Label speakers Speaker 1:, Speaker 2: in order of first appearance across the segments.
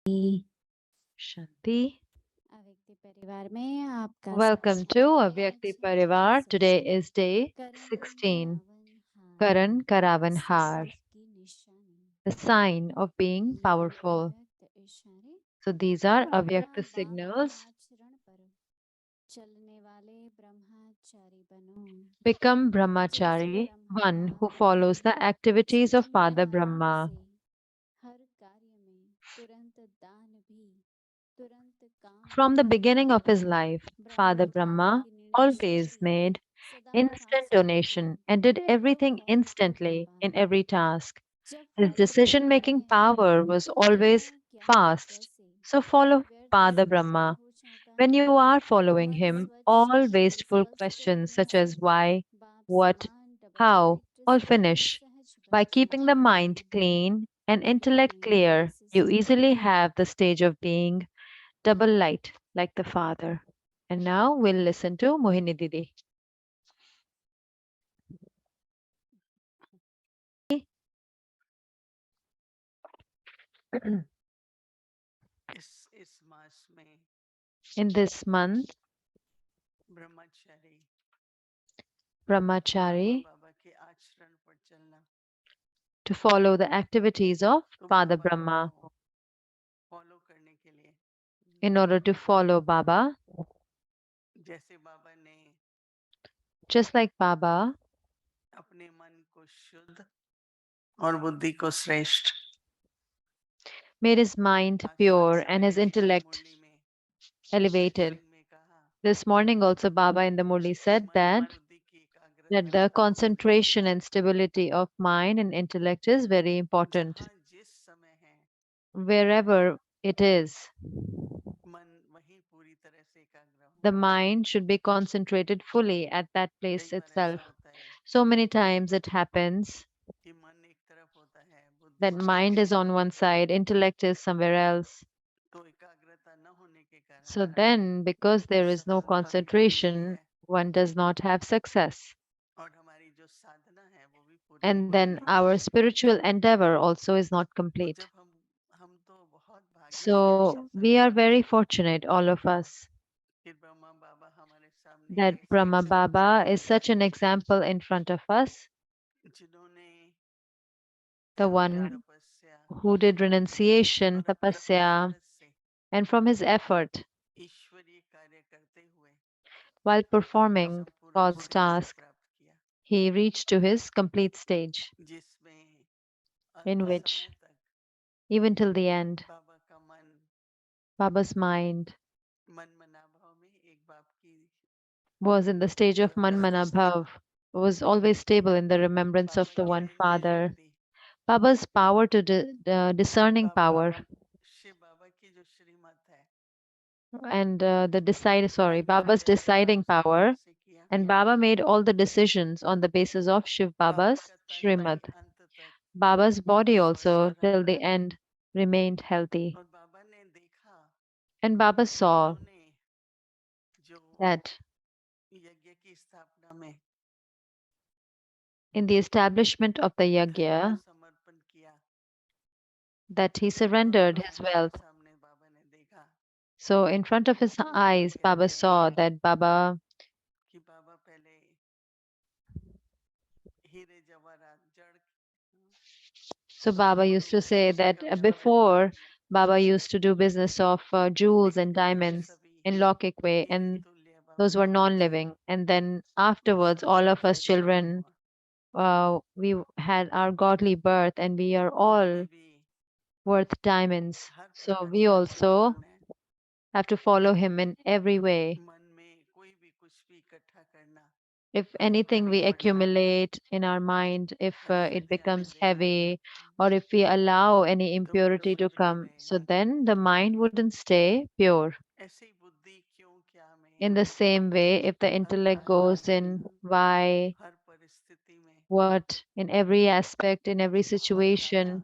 Speaker 1: Shanti.
Speaker 2: अव्यक्ति परिवार में आपका
Speaker 1: Welcome
Speaker 2: स्वागत
Speaker 1: to
Speaker 2: है।
Speaker 1: Avyakti
Speaker 2: आज हमारा
Speaker 1: Parivar. Today
Speaker 2: सत्संग
Speaker 1: is day
Speaker 2: करण
Speaker 1: 16.
Speaker 2: करावन हार
Speaker 1: Karankaravanhar,
Speaker 2: संकल्प की निशानी
Speaker 1: the sign of being
Speaker 2: ये
Speaker 1: powerful.
Speaker 2: अव्यक्त इशारे
Speaker 1: So these are
Speaker 2: अपना
Speaker 1: Avyakta
Speaker 2: बाबा
Speaker 1: signals.
Speaker 2: आचरण पर चलने वाले ब्रह्मचारी बनो।
Speaker 1: Become
Speaker 2: जैसे
Speaker 1: brahmachari,
Speaker 2: ब्रह्मा
Speaker 1: one who
Speaker 2: बाबा ने
Speaker 1: follows the activities of
Speaker 2: चलने
Speaker 1: Father
Speaker 2: वालों
Speaker 1: Brahma.
Speaker 2: से हर कार्य में तुरंत दान भी तुरंत काम
Speaker 1: From
Speaker 2: भी
Speaker 1: the beginning of
Speaker 2: किया।
Speaker 1: his life, Father
Speaker 2: ब्रह्मचारी
Speaker 1: Brahma
Speaker 2: की निर्णय
Speaker 1: always
Speaker 2: शक्ति
Speaker 1: made
Speaker 2: सदा
Speaker 1: instant
Speaker 2: खास रहती
Speaker 1: donation
Speaker 2: है
Speaker 1: and did
Speaker 2: तो
Speaker 1: everything
Speaker 2: फल देता
Speaker 1: instantly in
Speaker 2: Baba.
Speaker 1: every task.
Speaker 2: जब
Speaker 1: His
Speaker 2: फल
Speaker 1: decision
Speaker 2: देता
Speaker 1: making
Speaker 2: है
Speaker 1: power was
Speaker 2: तो
Speaker 1: always
Speaker 2: करना क्या
Speaker 1: fast.
Speaker 2: कैसे
Speaker 1: So follow
Speaker 2: व्यर्थ
Speaker 1: Father
Speaker 2: समाप्त
Speaker 1: Brahma.
Speaker 2: हो जाता
Speaker 1: When
Speaker 2: है।
Speaker 1: you are following
Speaker 2: मन
Speaker 1: him,
Speaker 2: स्वच्छ
Speaker 1: all
Speaker 2: और
Speaker 1: wasteful
Speaker 2: स्पष्ट
Speaker 1: questions
Speaker 2: रहने
Speaker 1: such
Speaker 2: से
Speaker 1: as why,
Speaker 2: बाप
Speaker 1: what,
Speaker 2: समान डबल
Speaker 1: how,
Speaker 2: डायरेक्ट
Speaker 1: all
Speaker 2: स्वरूप
Speaker 1: finish.
Speaker 2: सहज
Speaker 1: By
Speaker 2: बन
Speaker 1: keeping the
Speaker 2: जाता है।
Speaker 1: mind clean and intellect
Speaker 2: Mohini
Speaker 1: clear,
Speaker 2: voice
Speaker 1: you easily
Speaker 2: speaking.
Speaker 1: have the stage of being double light like the Father. And now we'll listen to Mohini Didi.
Speaker 3: इस मास में
Speaker 1: In this month,
Speaker 3: Brahmachari Brahma
Speaker 1: Brahmachari,
Speaker 3: बाबा के आचरण पर चलना
Speaker 1: to follow the activities of
Speaker 3: तो
Speaker 1: Father
Speaker 3: बाबा को
Speaker 1: Brahma.
Speaker 3: Follow करने के लिए
Speaker 1: In order to follow Baba,
Speaker 3: जैसे बाबा ने
Speaker 1: just like Baba
Speaker 3: अपने मन को शुद्ध और बुद्धि को श्रेष्ठ
Speaker 1: made his mind
Speaker 3: आज
Speaker 1: pure and his
Speaker 3: सवेरे की
Speaker 1: intellect
Speaker 3: मुरली में
Speaker 1: elevated.
Speaker 3: सत्संग में कहा
Speaker 1: This morning also Baba in the Murli
Speaker 3: कि
Speaker 1: said
Speaker 3: मन
Speaker 1: that
Speaker 3: और बुद्धि की
Speaker 1: that
Speaker 3: एकाग्रता
Speaker 1: the concentration and stability of mind and intellect is very important.
Speaker 3: जहाँ जिस समय है
Speaker 1: Wherever it is,
Speaker 3: मन वहीं पूरी तरह से एकाग्र
Speaker 1: the
Speaker 3: हो।
Speaker 1: mind should be concentrated fully at that
Speaker 3: कई
Speaker 1: place
Speaker 3: बार ऐसा
Speaker 1: itself.
Speaker 3: होता है
Speaker 1: So many times it happens
Speaker 3: कि मन एक तरफ होता है बुद्धि
Speaker 1: that
Speaker 3: दूसरी
Speaker 1: mind is
Speaker 3: तरफ
Speaker 1: on one
Speaker 3: होती है
Speaker 1: side, intellect is somewhere else.
Speaker 3: तो एकाग्रता न होने के कारण
Speaker 1: So then, because there is no
Speaker 3: सफलता नहीं मिलती
Speaker 1: concentration,
Speaker 3: है
Speaker 1: one does not have success.
Speaker 3: और हमारी जो साधना है वो भी पूरी
Speaker 1: And
Speaker 3: नहीं
Speaker 1: then
Speaker 3: होती
Speaker 1: our spiritual endeavor also is not
Speaker 3: और
Speaker 1: complete.
Speaker 3: जब हम तो बहुत भाग्यशाली
Speaker 1: So
Speaker 3: ऐसा
Speaker 1: we are
Speaker 3: मानते
Speaker 1: very
Speaker 3: हैं
Speaker 1: fortunate, all of us,
Speaker 3: कि ब्रह्मा बाबा हमारे सामने एक
Speaker 1: that
Speaker 3: ऐसे
Speaker 1: Brahma
Speaker 3: एग्जाम्पल
Speaker 1: Baba
Speaker 3: हैं
Speaker 1: is such an example in front of us,
Speaker 3: जिन्होंने
Speaker 1: the
Speaker 3: त्याग
Speaker 1: one
Speaker 3: तपस्या
Speaker 1: who did renunciation,
Speaker 3: और अपनी
Speaker 1: tapasya,
Speaker 3: मेहनत से
Speaker 1: and from his effort
Speaker 3: ईश्वरीय कार्य करते हुए
Speaker 1: while
Speaker 3: अपना
Speaker 1: performing
Speaker 3: संपूर्ण
Speaker 1: God's
Speaker 3: स्टेज को
Speaker 1: task,
Speaker 3: प्राप्त किया
Speaker 1: he reached to his complete stage,
Speaker 3: जिसमें अंत
Speaker 1: in which,
Speaker 3: समय तक
Speaker 1: even till the end,
Speaker 3: बाबा का मन
Speaker 1: Baba's mind
Speaker 3: मन मना भाव में एक बाप की
Speaker 1: was in the stage of
Speaker 3: याद में स्थिर
Speaker 1: Manmanabhav,
Speaker 3: था
Speaker 1: was always stable in the remembrance of
Speaker 3: Baba
Speaker 1: the
Speaker 3: की
Speaker 1: one
Speaker 3: निर्णय
Speaker 1: Father.
Speaker 3: शक्ति
Speaker 1: Baba's power to discerning
Speaker 3: Baba
Speaker 1: power
Speaker 3: Shiv बाबा की जो श्रीमत है
Speaker 1: and
Speaker 3: निर्णय
Speaker 1: Baba's
Speaker 3: लेते हुए
Speaker 1: deciding
Speaker 3: उसी तरह
Speaker 1: power.
Speaker 3: से किया
Speaker 1: And Baba made all the decisions on the basis of Shiv
Speaker 3: Baba
Speaker 1: Baba's
Speaker 3: का तन मन
Speaker 1: Srimad.
Speaker 3: अंत तक
Speaker 1: Baba's body
Speaker 3: स्वस्थ
Speaker 1: also,
Speaker 3: रहा
Speaker 1: till the end, remained healthy.
Speaker 3: और बाबा ने देखा
Speaker 1: And Baba
Speaker 3: कि
Speaker 1: saw
Speaker 3: उन्होंने जो
Speaker 1: that
Speaker 3: यज्ञ की स्थापना में
Speaker 1: in the establishment of the
Speaker 3: धन को
Speaker 1: Yajna,
Speaker 3: समर्पण किया
Speaker 1: that he
Speaker 3: तो उनकी
Speaker 1: surrendered his
Speaker 3: आंखों के
Speaker 1: wealth.
Speaker 3: सामने बाबा ने देखा
Speaker 1: So in front of his
Speaker 3: Baba
Speaker 1: eyes,
Speaker 3: कहते
Speaker 1: Baba
Speaker 3: हैं
Speaker 1: saw that Baba.
Speaker 3: कि बाबा पहले हीरे जवाहरात जड़
Speaker 1: So Baba
Speaker 3: वस्तुओं
Speaker 1: used to say
Speaker 3: वस्तुओं
Speaker 1: that
Speaker 3: का व्यापार
Speaker 1: before,
Speaker 3: किया
Speaker 1: Baba used to do business of jewels
Speaker 3: लेकिन
Speaker 1: and
Speaker 3: फिर वो
Speaker 1: diamonds
Speaker 3: सभी
Speaker 1: in Lokik way,
Speaker 3: हीरे
Speaker 1: and
Speaker 3: तुल्य बाबा
Speaker 1: those were
Speaker 3: के बच्चे
Speaker 1: non-living. And then
Speaker 3: वो
Speaker 1: afterwards,
Speaker 3: सबसे
Speaker 1: all of us
Speaker 3: फायदेमंद
Speaker 1: children,
Speaker 3: हुआ
Speaker 1: we had our godly birth, and we are
Speaker 3: और हमें
Speaker 1: all
Speaker 3: भी
Speaker 1: worth diamonds.
Speaker 3: हर
Speaker 1: So
Speaker 3: प्रकार
Speaker 1: we
Speaker 3: से
Speaker 1: also
Speaker 3: अनुकूलन है
Speaker 1: have to follow him in every way.
Speaker 3: मन में कोई भी कुछ भी इकट्ठा करना
Speaker 1: If anything we
Speaker 3: भारी पड़ना
Speaker 1: accumulate in our mind, if it
Speaker 3: असत्य आने
Speaker 1: becomes
Speaker 3: देना
Speaker 1: heavy, or if we allow any
Speaker 3: तो मन
Speaker 1: impurity to
Speaker 3: शुद्ध नहीं
Speaker 1: come, so
Speaker 3: रहेगा
Speaker 1: then the mind wouldn't stay pure.
Speaker 3: ऐसी बुद्धि क्यों क्या में
Speaker 1: In the same way, if the
Speaker 3: her
Speaker 1: intellect
Speaker 3: काल
Speaker 1: goes in why,
Speaker 3: हर परिस्थिति में
Speaker 1: what, in every aspect, in every
Speaker 3: बहुत ज्यादा
Speaker 1: situation,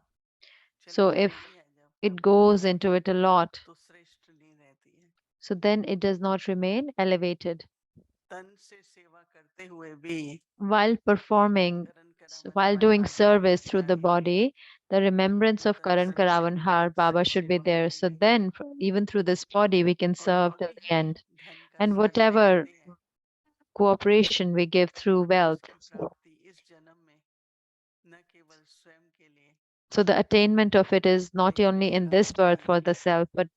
Speaker 3: चली
Speaker 1: so if
Speaker 3: जाती है जब
Speaker 1: it goes into it a lot,
Speaker 3: तो श्रेष्ठ नहीं रहती है
Speaker 1: so then it does not remain elevated.
Speaker 3: तन से सेवा करते हुए भी
Speaker 1: While performing
Speaker 3: करण
Speaker 1: while
Speaker 3: मन
Speaker 1: doing
Speaker 3: आगे बढ़ना
Speaker 1: service through the
Speaker 3: चाहिए
Speaker 1: body, the remembrance of
Speaker 3: तन से मन
Speaker 1: Karankaravanhar Baba should be
Speaker 3: सेवा
Speaker 1: there.
Speaker 3: होनी
Speaker 1: So
Speaker 3: चाहिए
Speaker 1: then, even through this body, we can
Speaker 3: और
Speaker 1: serve
Speaker 3: जो
Speaker 1: till
Speaker 3: भी
Speaker 1: the
Speaker 3: हम
Speaker 1: end.
Speaker 3: धन का
Speaker 1: And
Speaker 3: सहयोग
Speaker 1: whatever
Speaker 3: देते हैं
Speaker 1: cooperation we give through wealth,
Speaker 3: उसकी प्राप्ति इस जन्म में न केवल स्वयं के लिए
Speaker 1: so the attainment of it is not
Speaker 3: लेकिन
Speaker 1: only in
Speaker 3: पूरा
Speaker 1: this birth for
Speaker 3: समाज
Speaker 1: the self, but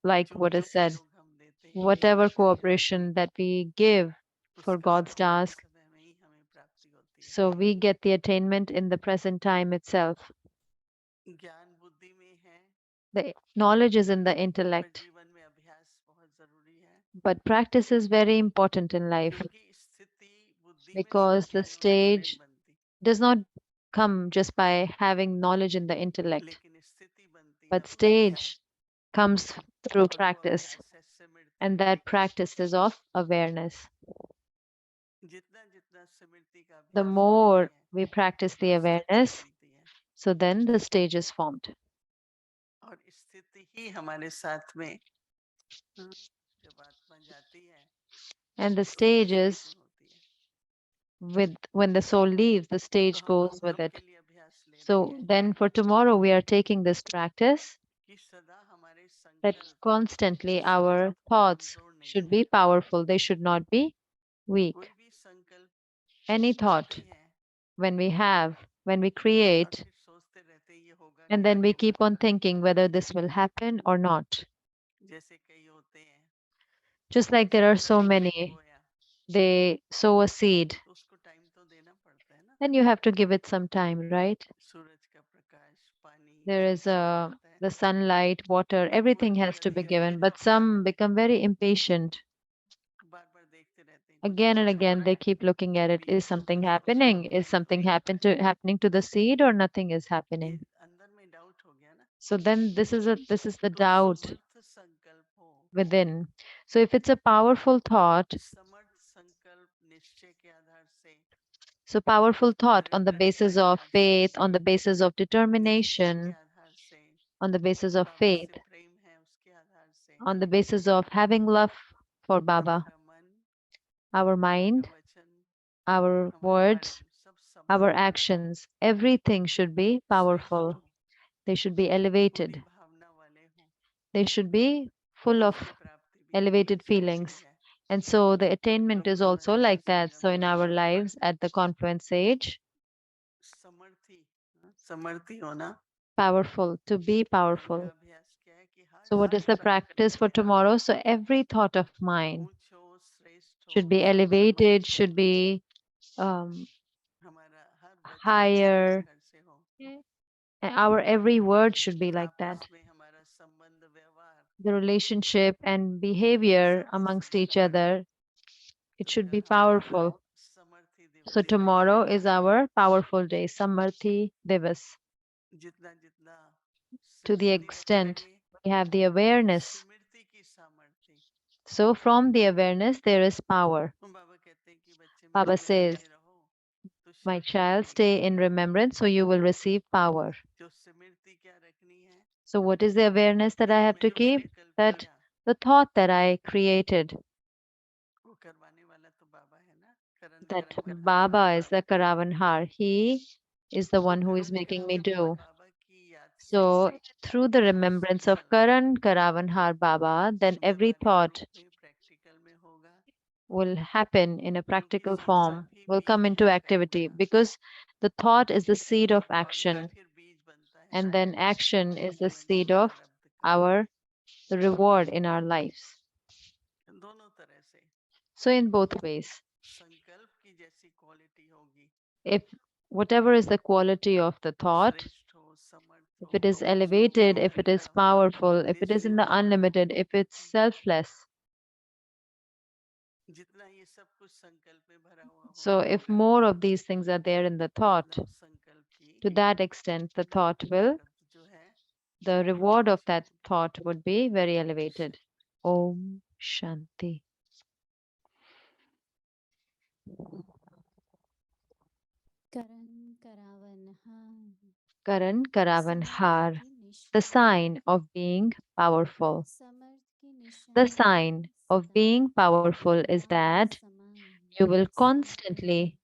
Speaker 1: like
Speaker 3: जो
Speaker 1: what
Speaker 3: जो
Speaker 1: is said,
Speaker 3: सहयोग हम देते हैं
Speaker 1: whatever
Speaker 3: ईश्वर का कार्य
Speaker 1: cooperation that we give for
Speaker 3: उसका
Speaker 1: God's
Speaker 3: वर्तमान
Speaker 1: task,
Speaker 3: समय में ही हमें प्राप्ति होती है
Speaker 1: so we get the attainment in the present time itself.
Speaker 3: ज्ञान बुद्धि में है
Speaker 1: The knowledge is in the
Speaker 3: पर
Speaker 1: intellect,
Speaker 3: जीवन में अभ्यास बहुत जरूरी है
Speaker 1: but practice is very important in life
Speaker 3: क्योंकि स्थिति बुद्धि में
Speaker 1: because the
Speaker 3: समझदारी होने से नहीं
Speaker 1: stage
Speaker 3: बनती
Speaker 1: does not come just by having knowledge in the intellect,
Speaker 3: लेकिन स्थिति बनती है
Speaker 1: but
Speaker 3: अभ्यास
Speaker 1: stage comes through
Speaker 3: और वो
Speaker 1: practice,
Speaker 3: अभ्यास है स्मृति
Speaker 1: and that practice is of awareness.
Speaker 3: जितना जितना स्मृति का
Speaker 1: The
Speaker 3: अभ्यास करते
Speaker 1: more
Speaker 3: हैं
Speaker 1: we practice the
Speaker 3: स्थिति
Speaker 1: awareness,
Speaker 3: बनती है
Speaker 1: so then the stage is formed.
Speaker 3: और स्थिति ही हमारे साथ में हाँ, जब आत्मा जाती है
Speaker 1: And the
Speaker 3: तो वो
Speaker 1: stage
Speaker 3: स्टेज
Speaker 1: is
Speaker 3: में होती है
Speaker 1: with when the soul leaves, the
Speaker 3: तो
Speaker 1: stage
Speaker 3: हम
Speaker 1: goes
Speaker 3: लोग
Speaker 1: with
Speaker 3: कब
Speaker 1: it.
Speaker 3: के लिए अभ्यास ले रहे
Speaker 1: So
Speaker 3: हैं
Speaker 1: then for tomorrow, we are taking this practice
Speaker 3: कि सदा हमारे
Speaker 1: that
Speaker 3: संकल्प
Speaker 1: constantly our
Speaker 3: समर्थ
Speaker 1: thoughts
Speaker 3: कमजोर नहीं
Speaker 1: should
Speaker 3: हो
Speaker 1: be powerful, they should not be
Speaker 3: कोई
Speaker 1: weak.
Speaker 3: भी संकल्प
Speaker 1: Any
Speaker 3: करते
Speaker 1: thought
Speaker 3: हैं
Speaker 1: when we have, when we
Speaker 3: और
Speaker 1: create,
Speaker 3: फिर सोचते रहते हैं ये होगा
Speaker 1: and
Speaker 3: कि
Speaker 1: then
Speaker 3: नहीं
Speaker 1: we
Speaker 3: होगा
Speaker 1: keep on thinking whether this will happen or not.
Speaker 3: जैसे कई होते हैं
Speaker 1: Just like there are
Speaker 3: जितना
Speaker 1: so
Speaker 3: भी बीज
Speaker 1: many,
Speaker 3: बोया
Speaker 1: they sow a seed,
Speaker 3: तो उसको टाइम तो देना पड़ता है ना
Speaker 1: then you have to give it some time, right?
Speaker 3: सूरज का प्रकाश पानी
Speaker 1: There
Speaker 3: सब
Speaker 1: is
Speaker 3: देना
Speaker 1: a
Speaker 3: पड़ता है
Speaker 1: the sunlight, water,
Speaker 3: पर कोई
Speaker 1: everything
Speaker 3: कोई
Speaker 1: has to be
Speaker 3: जल्दी जल्दी
Speaker 1: given,
Speaker 3: में
Speaker 1: but
Speaker 3: होता है
Speaker 1: some become very impatient.
Speaker 3: बार बार देखते रहते हैं कुछ ना
Speaker 1: Again and
Speaker 3: कुछ हो
Speaker 1: again
Speaker 3: रहा
Speaker 1: they
Speaker 3: है
Speaker 1: keep looking at it.
Speaker 3: बीज
Speaker 1: Is
Speaker 3: को
Speaker 1: something
Speaker 3: कुछ कुछ तो
Speaker 1: happening? Is
Speaker 3: नहीं हो
Speaker 1: something
Speaker 3: नहीं रहा है
Speaker 1: happening to the seed, or nothing is
Speaker 3: ये
Speaker 1: happening?
Speaker 3: अंदर में डाउट हो गया ना
Speaker 1: So then this is the
Speaker 3: तो
Speaker 1: doubt
Speaker 3: समर्थ संकल्प हो
Speaker 1: within. So if it's a powerful thought,
Speaker 3: समर्थ संकल्प निश्चय के आधार से
Speaker 1: so powerful thought
Speaker 3: दृढ़
Speaker 1: on the basis
Speaker 3: निश्चय के
Speaker 1: of
Speaker 3: आधार से
Speaker 1: faith, on the basis of
Speaker 3: निश्चय के
Speaker 1: determination,
Speaker 3: आधार से
Speaker 1: on the basis of
Speaker 3: Baba
Speaker 1: faith,
Speaker 3: से प्रेम है उसके आधार से
Speaker 1: on the basis of having love for Baba,
Speaker 3: हमारा मन
Speaker 1: our
Speaker 3: हमारा
Speaker 1: mind,
Speaker 3: वचन
Speaker 1: our
Speaker 3: हमारा
Speaker 1: words,
Speaker 3: वाणी सब
Speaker 1: our
Speaker 3: समर्थ हो
Speaker 1: actions, everything should be
Speaker 3: श्रेष्ठ
Speaker 1: powerful.
Speaker 3: हो
Speaker 1: They should be
Speaker 3: पूरी
Speaker 1: elevated.
Speaker 3: भावना वाले हो
Speaker 1: They should be full
Speaker 3: तो
Speaker 1: of
Speaker 3: उसकी प्राप्ति भी
Speaker 1: elevated
Speaker 3: जैसी
Speaker 1: feelings.
Speaker 3: है
Speaker 1: And so the attainment
Speaker 3: Prabhu
Speaker 1: is also
Speaker 3: निरंतर
Speaker 1: like that.
Speaker 3: Sangam
Speaker 1: So in
Speaker 3: में
Speaker 1: our lives at the confluence age,
Speaker 3: समर्थी समर्थी होना
Speaker 1: powerful, to be
Speaker 3: मन का
Speaker 1: powerful.
Speaker 3: अभ्यास क्या है कि हर
Speaker 1: So what is the
Speaker 3: संकल्प
Speaker 1: practice for tomorrow? So every thought of mine
Speaker 3: ऊंच हो श्रेष्ठ हो
Speaker 1: should be elevated,
Speaker 3: सर्वोच्च हो
Speaker 1: should be um,
Speaker 3: हमारा हर वचन
Speaker 1: higher.
Speaker 3: हृदय घर से हो
Speaker 1: And our every word should be like
Speaker 3: आपस
Speaker 1: that.
Speaker 3: में हमारा संबंध व्यवहार
Speaker 1: The relationship and behavior
Speaker 3: सब इस
Speaker 1: amongst each
Speaker 3: विषय में
Speaker 1: other, it
Speaker 3: तो
Speaker 1: should be
Speaker 3: कल हमारा
Speaker 1: powerful.
Speaker 3: समर्थी
Speaker 1: So
Speaker 3: दिवस है
Speaker 1: tomorrow is our powerful day, Samarthi Divas.
Speaker 3: जितना जितना
Speaker 1: To the
Speaker 3: स्मृति रखने
Speaker 1: extent
Speaker 3: लगे
Speaker 1: we have the awareness,
Speaker 3: स्मृति की सामर्थ्य
Speaker 1: so from the awareness there is power.
Speaker 3: बाबा कहते हैं कि बच्चे मेरे
Speaker 1: Baba
Speaker 3: स्मरण
Speaker 1: says,
Speaker 3: में रहो तो
Speaker 1: my
Speaker 3: शक्ति
Speaker 1: child,
Speaker 3: मिलेगी
Speaker 1: stay in remembrance so you will receive power.
Speaker 3: जो स्मृति क्या रखनी है
Speaker 1: So what is the awareness that
Speaker 3: कि
Speaker 1: I
Speaker 3: जो
Speaker 1: have to
Speaker 3: मैंने
Speaker 1: keep?
Speaker 3: संकल्प
Speaker 1: That
Speaker 3: किया
Speaker 1: the thought that I created,
Speaker 3: वो करवाने वाला तो बाबा है ना करण
Speaker 1: that
Speaker 3: करंकरहार
Speaker 1: Baba
Speaker 3: Baba
Speaker 1: is the Karavanhar. He is the
Speaker 3: तो
Speaker 1: one who is
Speaker 3: Karan
Speaker 1: making me
Speaker 3: करावनहार
Speaker 1: do.
Speaker 3: बाबा की याद से
Speaker 1: So through the
Speaker 3: her
Speaker 1: remembrance of
Speaker 3: संकल्प
Speaker 1: Karankaravanhar Baba, then every
Speaker 3: व्यवहारिक
Speaker 1: thought
Speaker 3: रूप में प्रैक्टिकल में होगा
Speaker 1: will happen in a
Speaker 3: क्योंकि
Speaker 1: practical
Speaker 3: संकल्प
Speaker 1: form,
Speaker 3: ही
Speaker 1: will come
Speaker 3: बीज
Speaker 1: into
Speaker 3: है प्रेम
Speaker 1: activity,
Speaker 3: का
Speaker 1: because the thought is the seed
Speaker 3: और
Speaker 1: of
Speaker 3: फल का
Speaker 1: action,
Speaker 3: फिर बीज बनता है
Speaker 1: and then action
Speaker 3: हमारे
Speaker 1: is the
Speaker 3: जीवन को
Speaker 1: seed of
Speaker 3: प्रारब्ध का
Speaker 1: our the reward in our lives.
Speaker 3: दोनों तरह से
Speaker 1: So in both ways,
Speaker 3: संकल्प की जैसी क्वालिटी होगी
Speaker 1: if whatever is the quality of the thought,
Speaker 3: श्रेष्ठ हो समर्थ
Speaker 1: if
Speaker 3: हो
Speaker 1: it is
Speaker 3: ऊंच हो
Speaker 1: elevated, if it is
Speaker 3: निरंतर हो
Speaker 1: powerful, if it is in the
Speaker 3: निस्वार्थ हो
Speaker 1: unlimited, if it's selfless,
Speaker 3: जितना ये सब कुछ संकल्प में भरा हुआ
Speaker 1: so if
Speaker 3: होगा
Speaker 1: more of these things are there in the thought,
Speaker 3: उतना उस संकल्प की
Speaker 1: to that extent, the thought will,
Speaker 3: प्रारब्ध जो है
Speaker 1: the
Speaker 3: बहुत
Speaker 1: reward of
Speaker 3: अच्छी
Speaker 1: that
Speaker 3: होगी
Speaker 1: thought would be very elevated. Om Shanti.
Speaker 2: Karan करावनहार
Speaker 1: Karan
Speaker 2: Samarth
Speaker 1: Karavanhar,
Speaker 2: की
Speaker 1: the
Speaker 2: निशानी
Speaker 1: sign of being powerful.
Speaker 2: समर्थ की
Speaker 1: The
Speaker 2: निशानी
Speaker 1: sign of
Speaker 2: सदा
Speaker 1: being powerful is
Speaker 2: दान
Speaker 1: that
Speaker 2: समान
Speaker 1: you will
Speaker 2: समर्पण
Speaker 1: constantly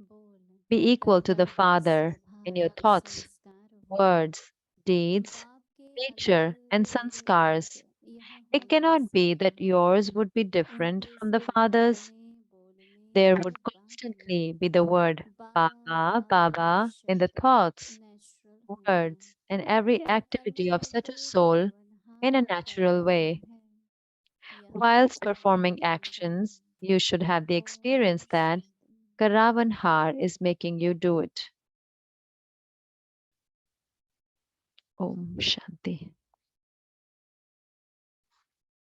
Speaker 2: बोल
Speaker 1: Be equal to the
Speaker 2: कर्ता का
Speaker 1: Father in your
Speaker 2: स्वभाव
Speaker 1: thoughts,
Speaker 2: संस्कार हो,
Speaker 1: words, deeds,
Speaker 2: बाप के
Speaker 1: nature, and
Speaker 2: अतुल
Speaker 1: sanskars.
Speaker 2: भेद यह
Speaker 1: It
Speaker 2: होने
Speaker 1: cannot
Speaker 2: से
Speaker 1: be that
Speaker 2: कहो,
Speaker 1: yours would be different
Speaker 2: उनके
Speaker 1: from the Father's.
Speaker 2: सुनने बोलने
Speaker 1: There
Speaker 2: और
Speaker 1: would
Speaker 2: बानी
Speaker 1: constantly
Speaker 2: में
Speaker 1: be the word
Speaker 2: Baba
Speaker 1: Baba,
Speaker 2: Baba
Speaker 1: Baba in the
Speaker 2: शब्द
Speaker 1: thoughts,
Speaker 2: नेचुरल होना,
Speaker 1: words, and every activity of such a soul in a
Speaker 2: करवनहार का
Speaker 1: natural
Speaker 2: नाम
Speaker 1: way.
Speaker 2: है, यहाँ
Speaker 1: Whilst performing
Speaker 2: कौन
Speaker 1: actions, you should have the
Speaker 2: Om
Speaker 1: experience that
Speaker 2: Shanti.
Speaker 1: Karavanhar is making you do it. Om Shanti.